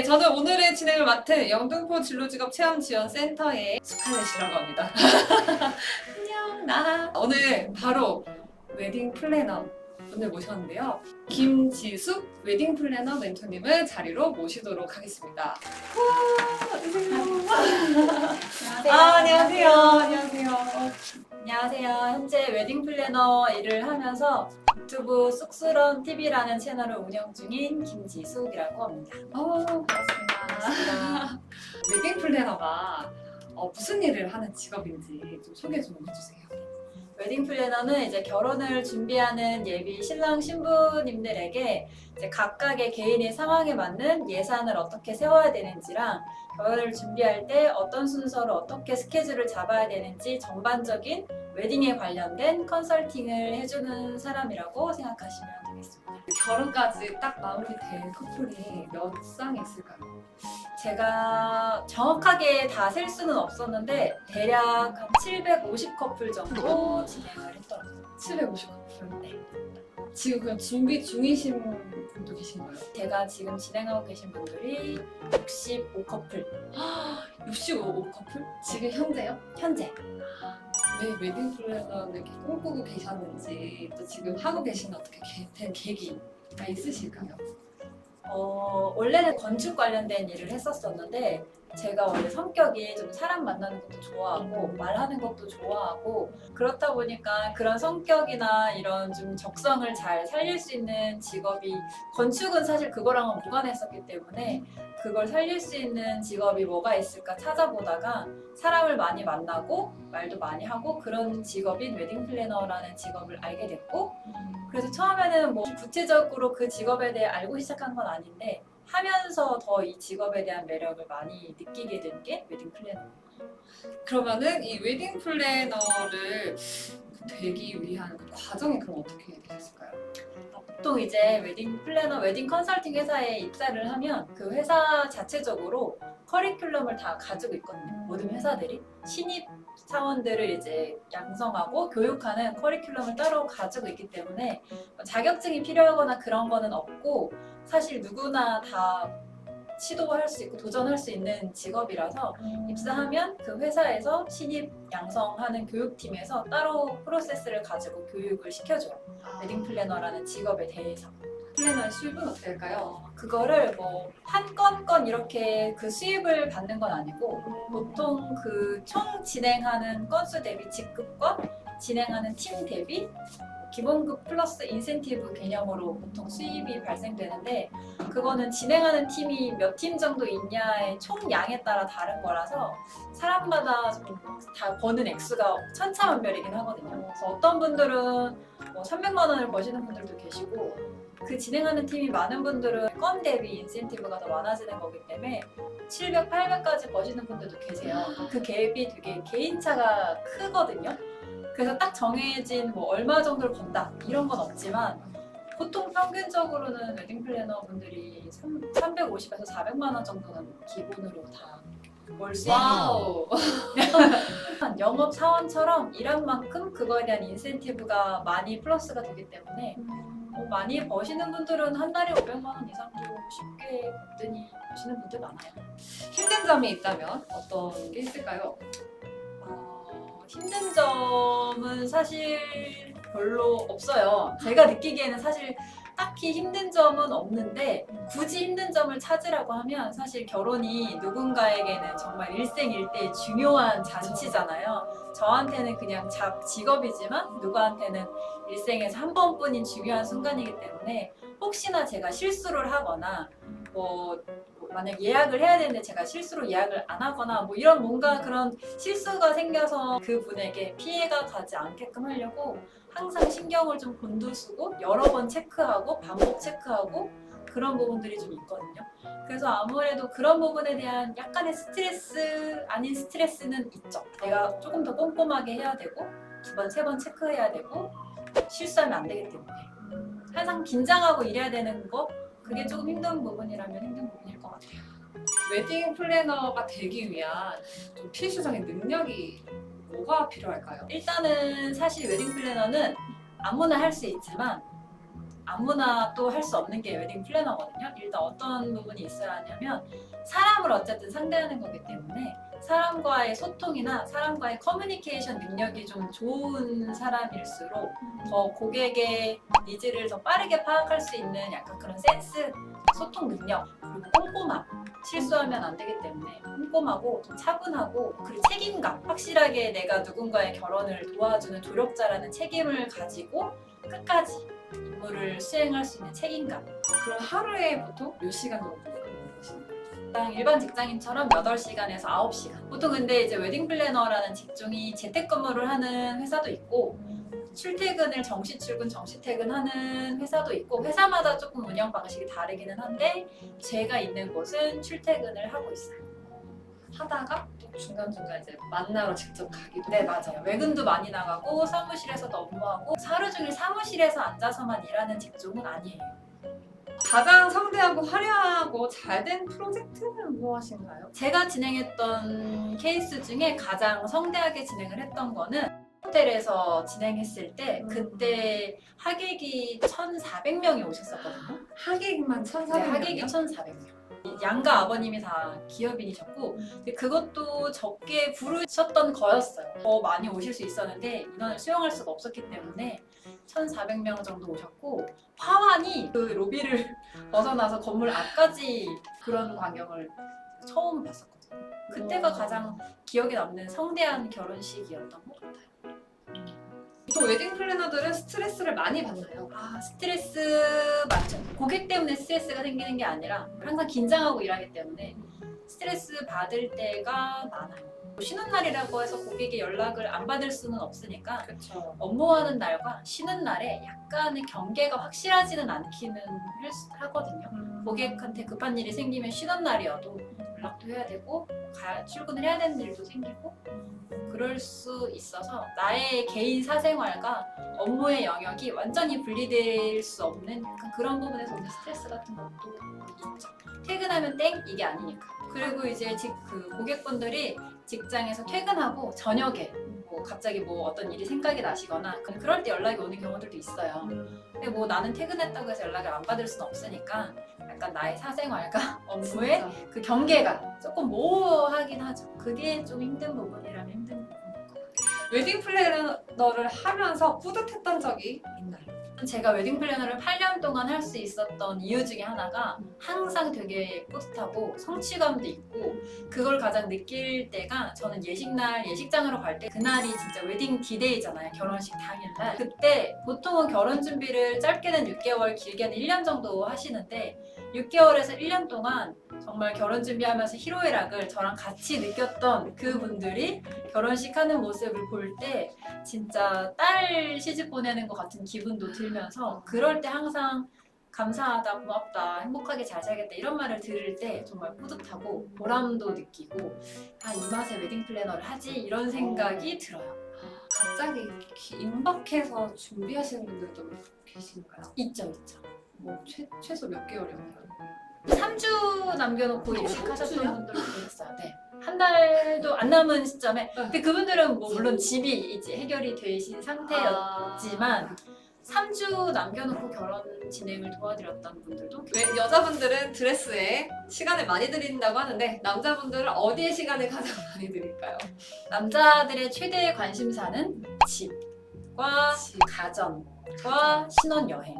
저는 오늘의 진행을 맡은 영등포 진로직업체험지원센터의 스칼렛이라고 합니다. 안녕, 나. 오늘 바로 웨딩 플래너 분을 모셨는데요. 김지숙 웨딩 플래너 멘토님을 자리로 모시도록 하겠습니다. 와, 안녕하세요. 안녕하세요. 안녕하세요. 안녕하세요. 현재 웨딩 플래너 일을 하면서 유튜브 쑥스런 TV라는 채널을 운영 중인 김지숙이라고 합니다. 반갑습니다. 웨딩 플래너가 무슨 일을 하는 직업인지 좀 소개 좀 해주세요. 웨딩 플래너는 이제 결혼을 준비하는 예비 신랑 신부님들에게 이제 각각의 개인의 상황에 맞는 예산을 어떻게 세워야 되는지랑 결혼을 준비할 때 어떤 순서로 어떻게 스케줄을 잡아야 되는지 전반적인 웨딩에 관련된 컨설팅을 해주는 사람이라고 생각하시면 되겠습니다. 결혼까지 딱 마무리된 커플이 몇 쌍 있을까요? 제가 정확하게 다 셀 수는 없었는데 대략 한 750 커플 정도 진행을 했더라고요. 750 커플. 네. 지금 그냥 준비 중이신 분도 계신가요? 제가 지금 진행하고 계신 분들이 65 커플 65 커플? 지금 현재요? 현재. 왜 웨딩 플래너를 이렇게 꿈꾸고 계셨는지 또 지금 하고 계신 어떻게 된 계기가 있으실까요? 원래는 건축 관련된 일을 했었었는데 제가 원래 성격이 좀 사람 만나는 것도 좋아하고 말하는 것도 좋아하고 그렇다 보니까 그런 성격이나 이런 좀 적성을 잘 살릴 수 있는 직업이 건축은 사실 그거랑은 무관했었기 때문에 그걸 살릴 수 있는 직업이 뭐가 있을까 찾아보다가 사람을 많이 만나고 말도 많이 하고 그런 직업인 웨딩 플래너라는 직업을 알게 됐고 그래서 처음에는 뭐 구체적으로 그 직업에 대해 알고 시작한 건 아닌데 하면서 더 이 직업에 대한 매력을 많이 느끼게 된 게 웨딩 플래너예요. 그러면은 이 웨딩 플래너를 되기 위한 그 과정이 그럼 어떻게 되셨을까요? 보통 이제 웨딩 플래너, 웨딩 컨설팅 회사에 입사를 하면 그 회사 자체적으로 커리큘럼을 다 가지고 있거든요. 모든 회사들이 신입 사원들을 이제 양성하고 교육하는 커리큘럼을 따로 가지고 있기 때문에 자격증이 필요하거나 그런 거는 없고 사실 누구나 다 시도할 수 있고 도전할 수 있는 직업이라서 입사하면 그 회사에서 신입 양성하는 교육팀에서 따로 프로세스를 가지고 교육을 시켜줘요. 웨딩 플래너라는 직업에 대해서. 플래너의 수입은 어떻게 될까요? 그거를 뭐 한 건 이렇게 그 수입을 받는 건 아니고 보통 그 총 진행하는 건수 대비 직급과 진행하는 팀 대비 기본급 플러스 인센티브 개념으로 보통 수입이 발생되는데 그거는 진행하는 팀이 몇 팀 정도 있냐의 총량에 따라 다른 거라서 사람마다 좀 다 버는 액수가 천차만별이긴 하거든요. 그래서 어떤 분들은 뭐 300만 원을 버시는 분들도 계시고 그 진행하는 팀이 많은 분들은 건 대비 인센티브가 더 많아지는 거기 때문에 700, 800까지 버시는 분들도 계세요. 그 갭이 되게 개인차가 크거든요. 그래서 딱 정해진 뭐 얼마 정도를 번다 이런 건 없지만 보통 평균적으로는 웨딩 플래너 분들이 350에서 400만 원 정도는 기본으로 다 월 수 있는 와우. 영업 사원처럼 일한 만큼 그거에 대한 인센티브가 많이 플러스가 되기 때문에 많이 버시는 분들은 한 달에 500만 원 이상도 쉽게 거뜬히 버시는 분들 많아요. 힘든 점이 있다면 어떤 게 있을까요? 힘든 점은 사실 별로 없어요. 제가 느끼기에는 사실 딱히 힘든 점은 없는데 굳이 힘든 점을 찾으라고 하면 사실 결혼이 누군가에게는 정말 일생일대의 중요한 잔치잖아요. 저한테는 그냥 직업이지만 누구한테는 일생에서 한 번뿐인 중요한 순간이기 때문에 혹시나 제가 실수를 하거나 뭐 만약 예약을 해야 되는데 제가 실수로 예약을 안 하거나 뭐 이런 뭔가 그런 실수가 생겨서 그분에게 피해가 가지 않게끔 하려고 항상 신경을 좀 곤두쓰고 여러 번 체크하고 반복 체크하고 그런 부분들이 좀 있거든요. 그래서 아무래도 그런 부분에 대한 약간의 스트레스 아닌 스트레스는 있죠. 내가 조금 더 꼼꼼하게 해야 되고 2번, 3번 체크해야 되고 실수하면 안 되기 때문에 항상 긴장하고 일해야 되는 거 그게 조금 힘든 부분이라면 힘든 부분일 것 같아요. 웨딩 플래너가 되기 위한 좀 필수적인 능력이 뭐가 필요할까요? 일단은 사실 웨딩 플래너는 아무나 할 수 있지만 아무나 또 할 수 없는 게 웨딩 플래너거든요. 일단 어떤 부분이 있어야 하냐면 사람을 어쨌든 상대하는 거기 때문에 사람과의 소통이나 사람과의 커뮤니케이션 능력이 좀 좋은 사람일수록 더 고객의 니즈를 더 빠르게 파악할 수 있는 약간 그런 센스, 소통 능력, 그리고 꼼꼼함. 실수하면 안 되기 때문에 꼼꼼하고 좀 차분하고 그리고 책임감. 확실하게 내가 누군가의 결혼을 도와주는 조력자라는 책임을 가지고 끝까지 임무를 수행할 수 있는 책임감. 그럼 하루에 보통 몇 시간 정도 근무하시나요? 일반 직장인처럼 8시간에서 9시간. 보통 근데 이제 웨딩 플래너라는 직종이 재택근무를 하는 회사도 있고 출퇴근을 정시 출근, 정시 퇴근하는 회사도 있고 회사마다 조금 운영 방식이 다르기는 한데 제가 있는 곳은 출퇴근을 하고 있어요. 하다가 또 중간중간 이제 만나러 직접 가기도 네, 맞아요. 외근도 많이 나가고 사무실에서도 업무하고 하루 종일 사무실에서 앉아서만 일하는 직종은 아니에요. 가장 성대하고 화려하고 잘 된 프로젝트는 무엇인가요? 제가 진행했던 케이스 중에 가장 성대하게 진행을 했던 거는 호텔에서 진행했을 때 그때 하객이 1,400명이 오셨었거든요. 하객만 네, 1,400명? 하객이 1,400명. 양가 아버님이 다 기업인이셨고 근데 그것도 적게 부르셨던 거였어요. 더 많이 오실 수 있었는데 인원을 수용할 수가 없었기 때문에 1,400명 정도 오셨고 화환이 그 로비를 벗어나서 건물 앞까지 그런 광경을 처음 봤었거든요. 그때가 가장 기억에 남는 성대한 결혼식이었던 것 같아요. 또 웨딩 플래너들은 스트레스를 많이 받나요? 스트레스 많죠. 고객 때문에 스트레스가 생기는 게 아니라 항상 긴장하고 일하기 때문에 스트레스 받을 때가 많아요. 쉬는 날이라고 해서 고객의 연락을 안 받을 수는 없으니까 그렇죠. 업무하는 날과 쉬는 날에 약간의 경계가 확실하지는 않기는 하거든요. 고객한테 급한 일이 생기면 쉬는 날이어도 연락도 해야 되고 출근을 해야 되는 일도 생기고 그럴 수 있어서 나의 개인 사생활과 업무의 영역이 완전히 분리될 수 없는 약간 그런 부분에서 오는 스트레스 같은 것도 있죠. 퇴근하면 땡 이게 아니니까. 그리고 이제 그 고객분들이 직장에서 퇴근하고 저녁에 뭐 갑자기 뭐 어떤 일이 생각이 나시거나 그럴 때 연락이 오는 경우들도 있어요. 근데 뭐 나는 퇴근했다고 해서 연락을 안 받을 수는 없으니까 약간 나의 사생활과 업무의 진짜. 그 경계가 조금 모호하긴 하죠. 그게 좀 힘든 부분이라면 힘든 부분인 것 같아요. 웨딩 플래너를 하면서 뿌듯했던 적이 있나요? 제가 웨딩 플래너를 8년 동안 할 수 있었던 이유 중에 하나가 항상 되게 뿌듯하고 성취감도 있고 그걸 가장 느낄 때가 저는 예식장으로 갈 때 그날이 진짜 웨딩 디데이잖아요. 결혼식 당일날. 그때 보통은 결혼 준비를 짧게는 6개월 길게는 1년 정도 하시는데 6개월에서 1년 동안 정말 결혼 준비하면서 희로애락을 저랑 같이 느꼈던 그분들이 결혼식 하는 모습을 볼 때 진짜 딸 시집 보내는 것 같은 기분도 들면서 그럴 때 항상 감사하다, 고맙다, 행복하게 잘 살겠다 이런 말을 들을 때 정말 뿌듯하고 보람도 느끼고 이 맛에 웨딩 플래너를 하지 이런 생각이 들어요. 갑자기 임박해서 준비하시는 분들도 계신가요? 있죠. 뭐 최소 몇 개월이었나요? 3주 남겨놓고 예식하셨던 주요? 분들도 계셨어요. 네. 한 달도 안 남은 시점에 네. 근데 그분들은 뭐 물론 집이 이제 해결이 되신 상태였지만 3주 남겨놓고 결혼 진행을 도와드렸던 분들도 여자분들은 드레스에 시간을 많이 들인다고 하는데 남자분들은 어디에 시간을 가장 많이 들일까요? 남자들의 최대 관심사는 집과 집. 가정과 신혼여행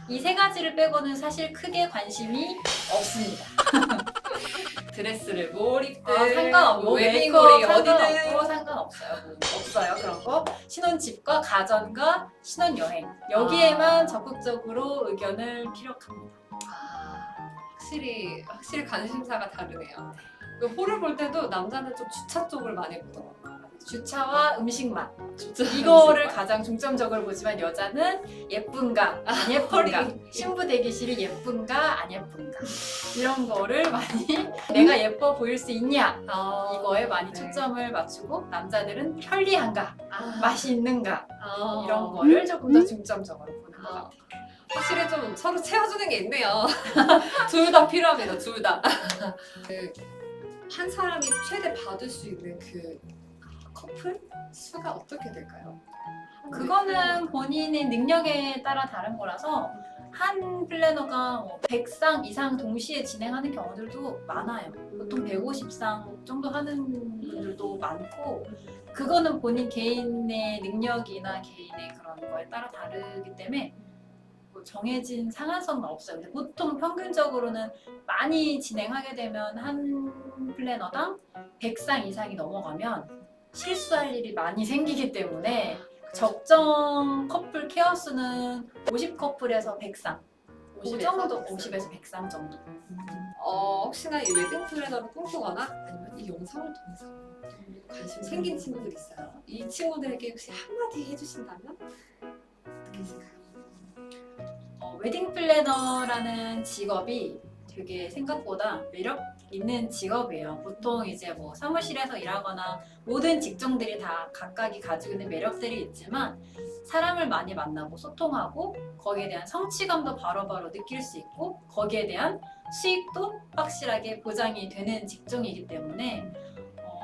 이 세 가지를 빼고는 사실 크게 관심이 없습니다. 드레스를 뭘 입든 상관없고 웨딩홀이 메이크업 어디든 상관없어요. 없어요 그런 거. 신혼집과 가정과 신혼여행 여기에만 적극적으로 의견을 피력합니다. 확실히 관심사가 다르네요. 그 홀을 볼 때도 남자는 좀 주차 쪽을 많이 보더라고요. 주차와 음식만 주차 이거를 음식만. 가장 중점적으로 보지만 여자는 예쁜가 안 예쁜가 허리. 신부 대기실이 예쁜가 안 예쁜가 이런 거를 많이 내가 예뻐 보일 수 있냐 이거에 많이 네. 초점을 맞추고 남자들은 편리한가 맛이 있는가 아. 이런 거를 조금 더 중점적으로 보는 것 같아요. 확실히 좀 서로 채워주는 게 있네요. 둘 다 필요합니다. 둘 다. 한 사람이 최대 받을 수 있는 그 커플 수가 어떻게 될까요? 그거는 본인의 능력에 따라 다른 거라서 한 플래너가 100상 이상 동시에 진행하는 경우들도 많아요. 보통 150상 정도 하는 분들도 많고, 그거는 본인 개인의 능력이나 개인의 그런 거에 따라 다르기 때문에 뭐 정해진 상한선은 없어요. 근데 보통 평균적으로는 많이 진행하게 되면 한 플래너당 100상 이상이 넘어가면 실수할 일이 많이 생기기 때문에 적정 커플 케어 수는 50커플에서 100상. 50 정도, 50에서 100상 정도. 혹시나 이 웨딩 플래너를 꿈꾸거나 아니면 이 영상을 통해서 관심 생긴 친구들 있어요. 이 친구들에게 혹시 한마디 해주신다면 어떻게 했을까요? 웨딩 플래너라는 직업이 되게 생각보다 매력 있는 직업이에요. 보통 이제 뭐 사무실에서 일하거나 모든 직종들이 다 각각이 가지고 있는 매력들이 있지만 사람을 많이 만나고 소통하고 거기에 대한 성취감도 바로바로 느낄 수 있고 거기에 대한 수익도 확실하게 보장이 되는 직종이기 때문에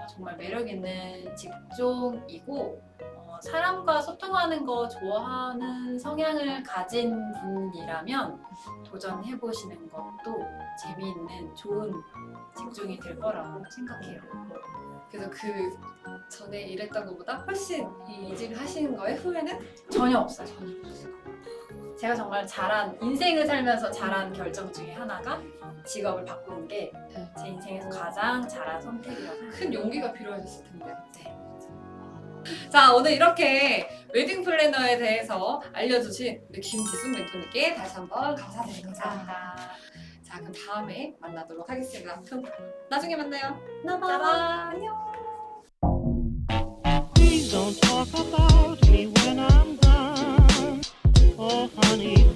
정말 매력 있는 직종이고 사람과 소통하는 거 좋아하는 성향을 가진 분이라면 도전해보시는 것도 재미있는 좋은 직종이 될 거라고 생각해요. 그래서 그 전에 일했던 것보다 훨씬 이 이직을 하시는 거에 후회는 전혀 없어요. 전혀 없으시고. 제가 정말 인생을 살면서 잘한 결정 중에 하나가 직업을 바꾸는 게 제 인생에서 가장 잘한 선택이라고 생각해요. 큰 용기가 필요하셨을 텐데. 네. 자, 오늘 이렇게 웨딩 플래너에 대해서 알려주신 우리 김지숙 멘토님께 다시 한번 감사드립니다. 감사합니다. 자, 그럼 다음에 만나도록 하겠습니다. 그럼 나중에 만나요. 나봐. 안녕. Please don't talk about me when I'm gone. Oh, honey,